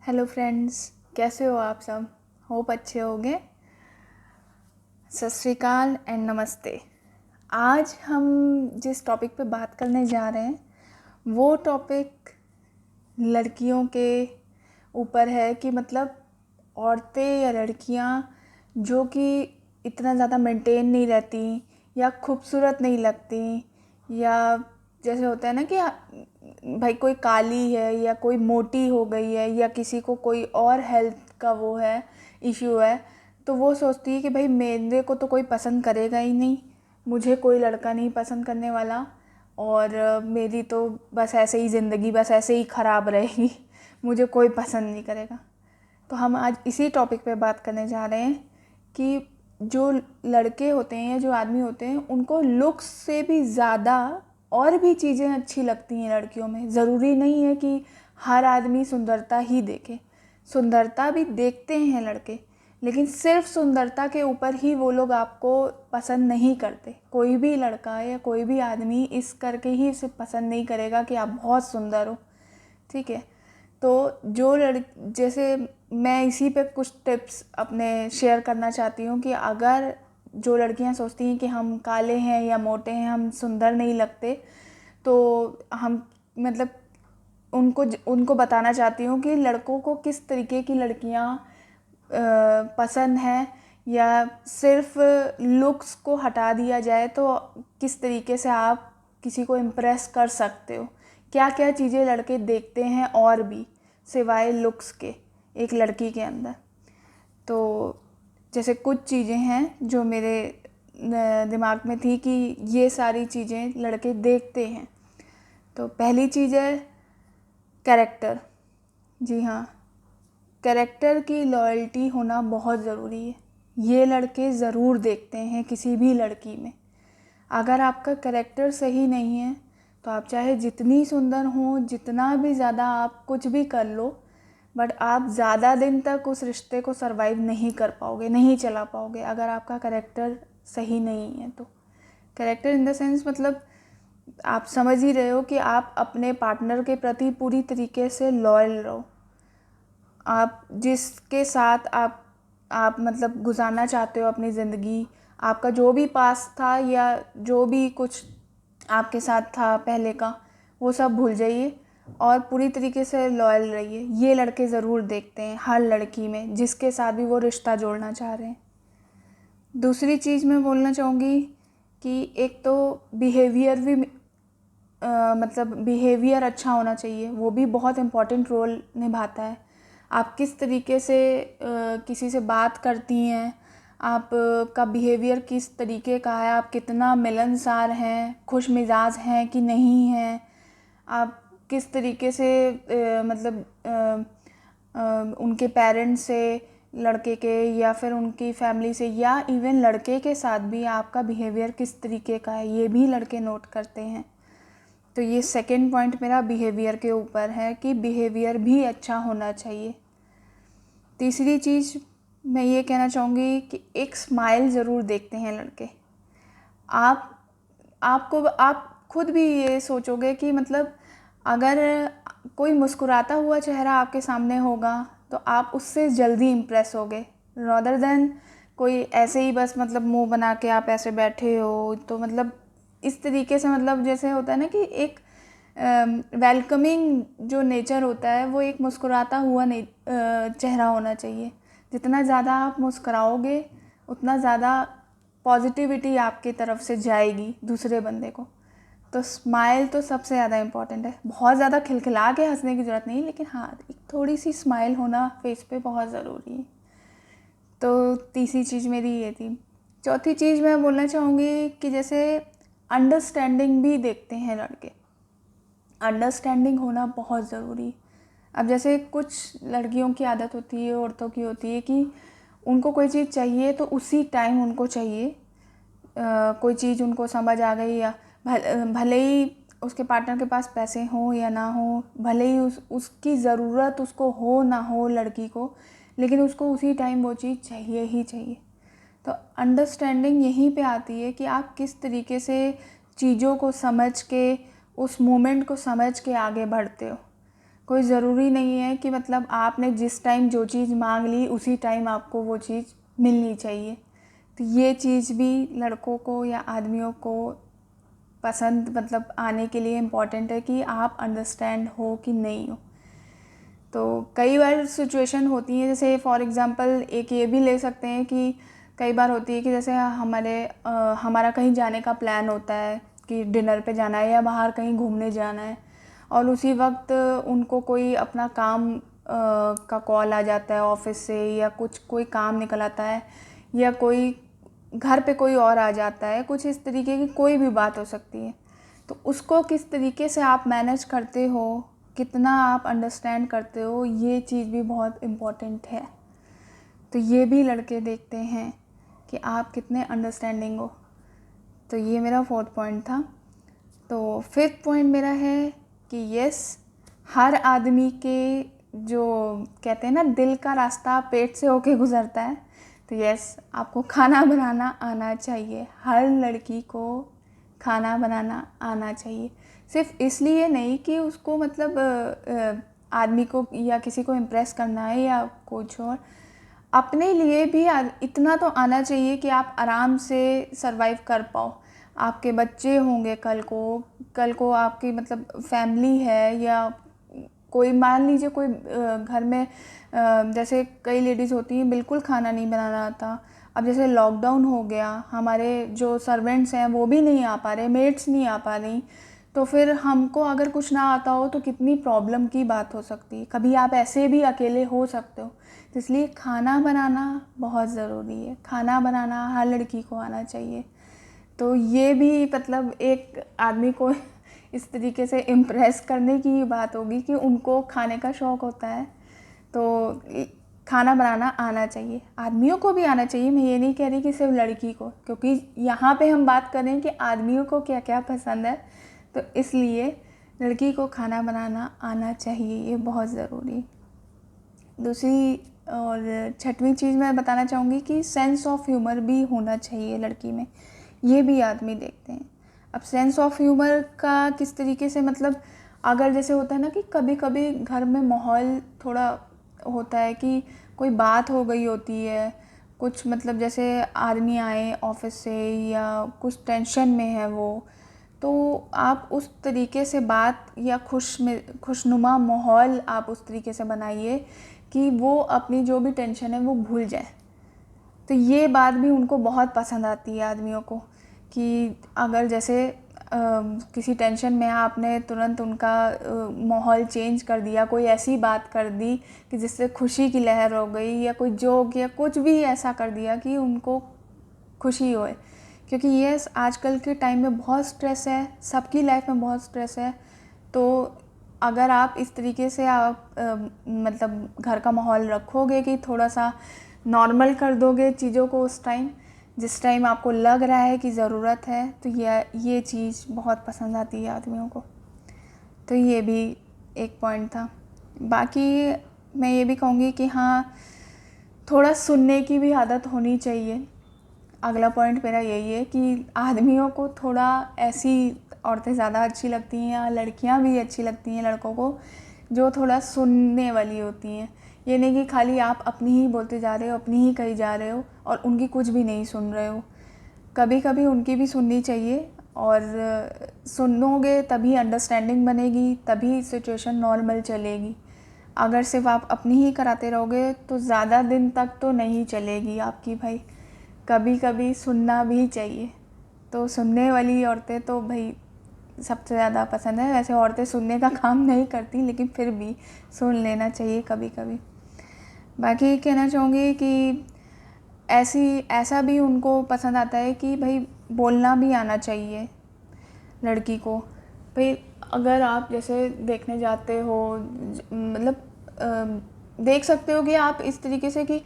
Hello friends, कैसे हो आप सब? होप अच्छे होंगे। सत श्री अकाल एंड नमस्ते। आज हम जिस टॉपिक पे बात करने जा रहे हैं वो टॉपिक लड़कियों के ऊपर है कि मतलब औरतें या लड़कियां जो कि इतना ज़्यादा मेंटेन नहीं रहती या खूबसूरत नहीं लगती, या जैसे होता है ना कि भाई कोई काली है या कोई मोटी हो गई है या किसी को कोई और हेल्थ का वो है, इश्यू है, तो वो सोचती है कि भाई मेरे को तो कोई पसंद करेगा ही नहीं, मुझे कोई लड़का नहीं पसंद करने वाला, और मेरी तो बस ऐसे ही ज़िंदगी बस ऐसे ही ख़राब रहेगी, मुझे कोई पसंद नहीं करेगा। तो हम आज इसी टॉपिक पे बात करने जा रहे हैं कि जो लड़के होते हैं या जो आदमी होते हैं उनको लुक्स से भी ज़्यादा और भी चीज़ें अच्छी लगती हैं लड़कियों में। ज़रूरी नहीं है कि हर आदमी सुंदरता ही देखे, सुंदरता भी देखते हैं लड़के, लेकिन सिर्फ सुंदरता के ऊपर ही वो लोग आपको पसंद नहीं करते। कोई भी लड़का या कोई भी आदमी इस करके ही इसे पसंद नहीं करेगा कि आप बहुत सुंदर हो, ठीक है। तो जैसे मैं इसी पे कुछ टिप्स अपने शेयर करना चाहती हूँ कि अगर जो लड़कियाँ सोचती हैं कि हम काले हैं या मोटे हैं, हम सुंदर नहीं लगते, तो हम मतलब उनको उनको बताना चाहती हूँ कि लड़कों को किस तरीके की लड़कियाँ पसंद हैं, या सिर्फ लुक्स को हटा दिया जाए तो किस तरीके से आप किसी को इम्प्रेस कर सकते हो। क्या क्या चीज़ें लड़के देखते हैं और भी सिवाय लुक्स के एक लड़की के अंदर। तो जैसे कुछ चीज़ें हैं जो मेरे दिमाग में थी कि ये सारी चीज़ें लड़के देखते हैं। तो पहली चीज़ है कैरेक्टर। जी हाँ, कैरेक्टर की लॉयल्टी होना बहुत ज़रूरी है। ये लड़के ज़रूर देखते हैं किसी भी लड़की में। अगर आपका कैरेक्टर सही नहीं है तो आप चाहे जितनी सुंदर हो, जितना भी ज़्यादा आप कुछ भी कर लो, बट आप ज़्यादा दिन तक उस रिश्ते को सरवाइव नहीं कर पाओगे, नहीं चला पाओगे अगर आपका कैरेक्टर सही नहीं है। तो कैरेक्टर इन द सेंस मतलब आप समझ ही रहे हो कि आप अपने पार्टनर के प्रति पूरी तरीके से लॉयल रहो। आप जिसके साथ आप मतलब गुजारना चाहते हो अपनी ज़िंदगी, आपका जो भी पास्ट था या जो भी कुछ आपके साथ था पहले का, वो सब भूल जाइए और पूरी तरीके से लॉयल रहिए। ये लड़के ज़रूर देखते हैं हर लड़की में जिसके साथ भी वो रिश्ता जोड़ना चाह रहे हैं। दूसरी चीज़ मैं बोलना चाहूँगी कि एक तो बिहेवियर भी मतलब बिहेवियर अच्छा होना चाहिए, वो भी बहुत इम्पॉर्टेंट रोल निभाता है। आप किस तरीके से किसी से बात करती हैं, आप का बिहेवियर किस तरीके का है, आप कितना मिलनसार हैं, खुश मिजाज हैं कि नहीं हैं, आप किस तरीके से मतलब उनके पेरेंट्स से, लड़के के या फिर उनकी फैमिली से, या इवन लड़के के साथ भी आपका बिहेवियर किस तरीके का है, ये भी लड़के नोट करते हैं। तो ये सेकंड पॉइंट मेरा बिहेवियर के ऊपर है कि बिहेवियर भी अच्छा होना चाहिए। तीसरी चीज़ मैं ये कहना चाहूँगी कि एक स्माइल ज़रूर देखते हैं लड़के। आप खुद भी ये सोचोगे कि मतलब अगर कोई मुस्कुराता हुआ चेहरा आपके सामने होगा तो आप उससे जल्दी इम्प्रेस होगे, रादर देन कोई ऐसे ही बस मतलब मुंह बना के आप ऐसे बैठे हो। तो मतलब इस तरीके से मतलब जैसे होता है ना कि एक वेलकमिंग जो नेचर होता है वो एक मुस्कुराता हुआ चेहरा होना चाहिए। जितना ज़्यादा आप मुस्कुराओगे उतना ज़्यादा पॉजिटिविटी आपकी तरफ से जाएगी दूसरे बंदे को। तो स्माइल तो सबसे ज़्यादा इम्पॉर्टेंट है। बहुत ज़्यादा खिलखिला के हंसने की ज़रूरत नहीं, लेकिन हाँ एक थोड़ी सी स्माइल होना फेस पे बहुत ज़रूरी है। तो तीसरी चीज़ मेरी ये थी। चौथी चीज़ मैं बोलना चाहूँगी कि जैसे अंडरस्टैंडिंग भी देखते हैं लड़के। अंडरस्टैंडिंग होना बहुत ज़रूरी है। अब जैसे कुछ लड़कियों की आदत होती है, औरतों की होती है कि उनको कोई चीज़ चाहिए तो उसी टाइम उनको चाहिए। कोई चीज़ उनको समझ आ गई, या भले ही उसके पार्टनर के पास पैसे हों या ना हो, भले ही उसकी ज़रूरत उसको हो ना हो लड़की को, लेकिन उसको उसी टाइम वो चीज़ चाहिए ही चाहिए। तो अंडरस्टैंडिंग यहीं पे आती है कि आप किस तरीके से चीज़ों को समझ के, उस मोमेंट को समझ के आगे बढ़ते हो। कोई ज़रूरी नहीं है कि मतलब आपने जिस टाइम जो चीज़ मांग ली उसी टाइम आपको वो चीज़ मिलनी चाहिए। तो ये चीज़ भी लड़कों को या आदमियों को पसंद मतलब आने के लिए इम्पॉर्टेंट है कि आप अंडरस्टैंड हो कि नहीं हो। तो कई बार सिचुएशन होती है, जैसे फॉर एग्ज़ाम्पल एक ये भी ले सकते हैं कि कई बार होती है कि जैसे हमारा कहीं जाने का प्लान होता है कि डिनर पे जाना है या बाहर कहीं घूमने जाना है, और उसी वक्त उनको कोई अपना काम का कॉल आ जाता है ऑफिस से, या कोई काम निकल आता है, या कोई घर पे कोई और आ जाता है, कुछ इस तरीके की कोई भी बात हो सकती है। तो उसको किस तरीके से आप मैनेज करते हो, कितना आप अंडरस्टैंड करते हो, ये चीज़ भी बहुत इम्पॉर्टेंट है। तो ये भी लड़के देखते हैं कि आप कितने अंडरस्टैंडिंग हो। तो ये मेरा 4th पॉइंट था। तो 5th पॉइंट मेरा है कि यस, हर आदमी के जो कहते हैं ना दिल का रास्ता पेट से होके गुज़रता है। तो यस, आपको खाना बनाना आना चाहिए। हर लड़की को खाना बनाना आना चाहिए। सिर्फ इसलिए नहीं कि उसको मतलब आदमी को या किसी को इम्प्रेस करना है या कुछ और, अपने लिए भी इतना तो आना चाहिए कि आप आराम से सरवाइव कर पाओ। आपके बच्चे होंगे कल को आपकी मतलब फैमिली है, या कोई मान लीजिए कोई घर में जैसे कई लेडीज़ होती हैं बिल्कुल खाना नहीं बनाना आता। अब जैसे लॉकडाउन हो गया, हमारे जो सर्वेंट्स हैं वो भी नहीं आ पा रहे, मेड्स नहीं आ पा रही, तो फिर हमको अगर कुछ ना आता हो तो कितनी प्रॉब्लम की बात हो सकती है। कभी आप ऐसे भी अकेले हो सकते हो। तो इसलिए खाना बनाना बहुत ज़रूरी है। खाना बनाना हर लड़की को आना चाहिए। तो ये भी मतलब एक आदमी को इस तरीके से इम्प्रेस करने की बात होगी कि उनको खाने का शौक़ होता है। तो खाना बनाना आना चाहिए, आदमियों को भी आना चाहिए। मैं ये नहीं कह रही कि सिर्फ लड़की को, क्योंकि यहाँ पे हम बात कर रहे हैं कि आदमियों को क्या क्या पसंद है। तो इसलिए लड़की को खाना बनाना आना चाहिए, ये बहुत ज़रूरी है। दूसरी और 6वीं चीज़ मैं बताना चाहूँगी कि सेंस ऑफ ह्यूमर भी होना चाहिए लड़की में। ये भी आदमी देखते हैं। अब सेंस ऑफ ह्यूमर का किस तरीके से मतलब, अगर जैसे होता है ना कि कभी कभी घर में माहौल थोड़ा होता है कि कोई बात हो गई होती है, कुछ मतलब जैसे आदमी आए ऑफिस से या कुछ टेंशन में है वो, तो आप उस तरीके से बात या खुशनुमा माहौल आप उस तरीके से बनाइए कि वो अपनी जो भी टेंशन है वो भूल जाए। तो ये बात भी उनको बहुत पसंद आती है आदमियों को, कि अगर जैसे किसी टेंशन में आपने तुरंत उनका माहौल चेंज कर दिया, कोई ऐसी बात कर दी कि जिससे खुशी की लहर हो गई, या कोई जोक या कुछ भी ऐसा कर दिया कि उनको खुशी होए। क्योंकि ये आजकल के टाइम में बहुत स्ट्रेस है, सबकी लाइफ में बहुत स्ट्रेस है। तो अगर आप इस तरीके से आप मतलब घर का माहौल रखोगे कि थोड़ा सा नॉर्मल कर दोगे चीज़ों को उस टाइम जिस टाइम आपको लग रहा है कि ज़रूरत है, तो ये चीज़ बहुत पसंद आती है आदमियों को। तो ये भी एक पॉइंट था। बाकी मैं ये भी कहूँगी कि हाँ, थोड़ा सुनने की भी आदत होनी चाहिए। अगला पॉइंट मेरा यही है कि आदमियों को थोड़ा ऐसी औरतें ज़्यादा अच्छी लगती हैं, या लड़कियां भी अच्छी लगती हैं लड़कों को, जो थोड़ा सुनने वाली होती हैं। ये नहीं कि खाली आप अपनी ही बोलते जा रहे हो, अपनी ही कही जा रहे हो और उनकी कुछ भी नहीं सुन रहे हो। कभी कभी उनकी भी सुननी चाहिए, और सुनोगे तभी अंडरस्टैंडिंग बनेगी, तभी सिचुएशन नॉर्मल चलेगी। अगर सिर्फ आप अपनी ही कराते रहोगे तो ज़्यादा दिन तक तो नहीं चलेगी आपकी भाई। कभी कभी सुनना भी चाहिए। तो सुनने वाली औरतें तो भाई सबसे ज़्यादा पसंद है। वैसे औरतें सुनने का काम नहीं करती, लेकिन फिर भी सुन लेना चाहिए कभी कभी। बाकी कहना चाहूँगी कि ऐसा भी उनको पसंद आता है कि भाई बोलना भी आना चाहिए लड़की को। भाई अगर आप जैसे देखने जाते हो, मतलब देख सकते हो कि आप इस तरीके से कि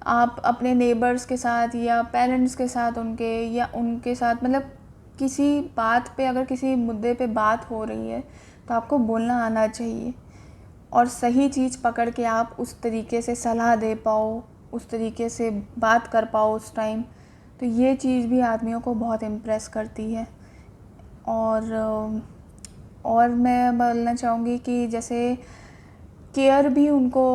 आप अपने नेबर्स के साथ या पेरेंट्स के साथ उनके साथ मतलब किसी बात पे, अगर किसी मुद्दे पे बात हो रही है तो आपको बोलना आना चाहिए, और सही चीज़ पकड़ के आप उस तरीके से सलाह दे पाओ, उस तरीके से बात कर पाओ उस टाइम। तो ये चीज़ भी आदमियों को बहुत इम्प्रेस करती है। और मैं बोलना चाहूँगी कि जैसे केयर भी उनको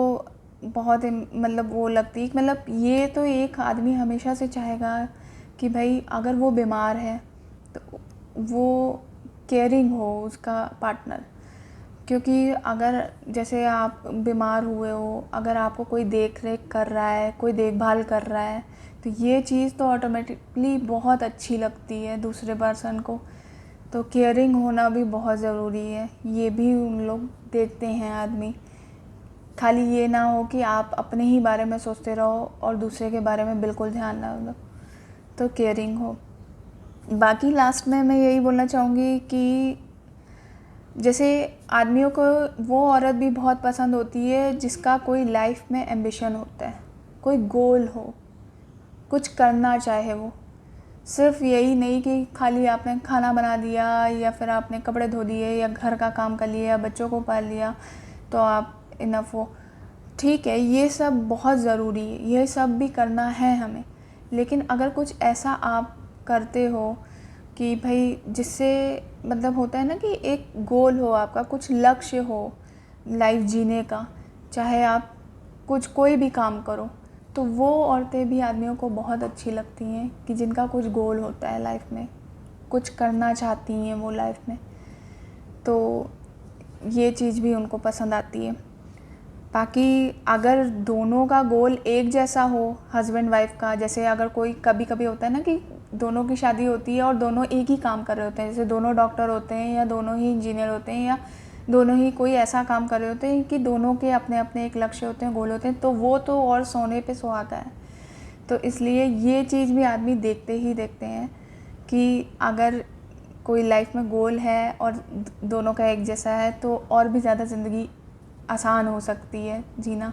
बहुत मतलब वो लगती है, मतलब ये तो एक आदमी हमेशा से चाहेगा कि भाई अगर वो बीमार है तो वो केयरिंग हो उसका पार्टनर। क्योंकि अगर जैसे आप बीमार हुए हो, अगर आपको कोई देख रेख कर रहा है, कोई देखभाल कर रहा है, तो ये चीज़ तो ऑटोमेटिकली बहुत अच्छी लगती है दूसरे पर्सन को। तो केयरिंग होना भी बहुत ज़रूरी है, ये भी उन लोग देखते हैं आदमी। खाली ये ना हो कि आप अपने ही बारे में सोचते रहो और दूसरे के बारे में बिल्कुल ध्यान ना दो। तो केयरिंग हो। बाकी लास्ट में मैं यही बोलना चाहूँगी कि जैसे आदमियों को वो औरत भी बहुत पसंद होती है जिसका कोई लाइफ में एम्बिशन होता है, कोई गोल हो, कुछ करना चाहे। वो सिर्फ यही नहीं कि खाली आपने खाना बना दिया या फिर आपने कपड़े धो दिए या घर का काम कर लिया या बच्चों को पाल लिया तो आप इनफ हो। ठीक है, ये सब बहुत ज़रूरी है, ये सब भी करना है हमें। लेकिन अगर कुछ ऐसा आप करते हो कि भाई जिससे मतलब होता है ना कि एक गोल हो आपका, कुछ लक्ष्य हो लाइफ जीने का, चाहे आप कुछ कोई भी काम करो, तो वो औरतें भी आदमियों को बहुत अच्छी लगती हैं कि जिनका कुछ गोल होता है लाइफ में, कुछ करना चाहती हैं वो लाइफ में। तो ये चीज़ भी उनको पसंद आती है। बाकी अगर दोनों का गोल एक जैसा हो, हस्बैंड वाइफ का, जैसे अगर कोई कभी कभी होता है ना कि दोनों की शादी होती है और दोनों एक ही काम कर रहे होते हैं, जैसे दोनों डॉक्टर होते हैं या दोनों ही इंजीनियर होते हैं या दोनों ही कोई ऐसा काम कर रहे होते हैं कि दोनों के अपने अपने एक लक्ष्य होते हैं, गोल होते हैं, तो वो तो और सोने पे सुहागा है। तो इसलिए ये चीज़ भी आदमी देखते ही देखते हैं कि अगर कोई लाइफ में गोल है और दोनों का एक जैसा है तो और भी ज़्यादा ज़िंदगी आसान हो सकती है जीना।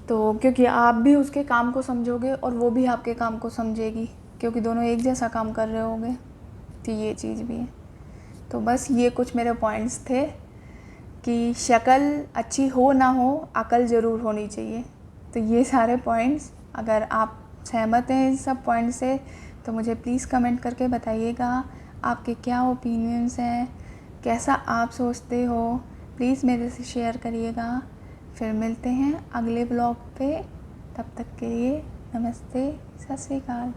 तो क्योंकि आप भी उसके काम को समझोगे और वो भी आपके काम को समझेगी, क्योंकि दोनों एक जैसा काम कर रहे होंगे। तो ये चीज़ भी है। तो बस ये कुछ मेरे पॉइंट्स थे कि शक्ल अच्छी हो ना हो, अकल ज़रूर होनी चाहिए। तो ये सारे पॉइंट्स, अगर आप सहमत हैं इन सब पॉइंट से तो मुझे प्लीज़ कमेंट करके बताइएगा आपके क्या ओपिनियंस हैं, कैसा आप सोचते हो। प्लीज़ मेरे से शेयर करिएगा। फिर मिलते हैं अगले ब्लॉग पे, तब तक के लिए नमस्ते, सत श्री अकाल।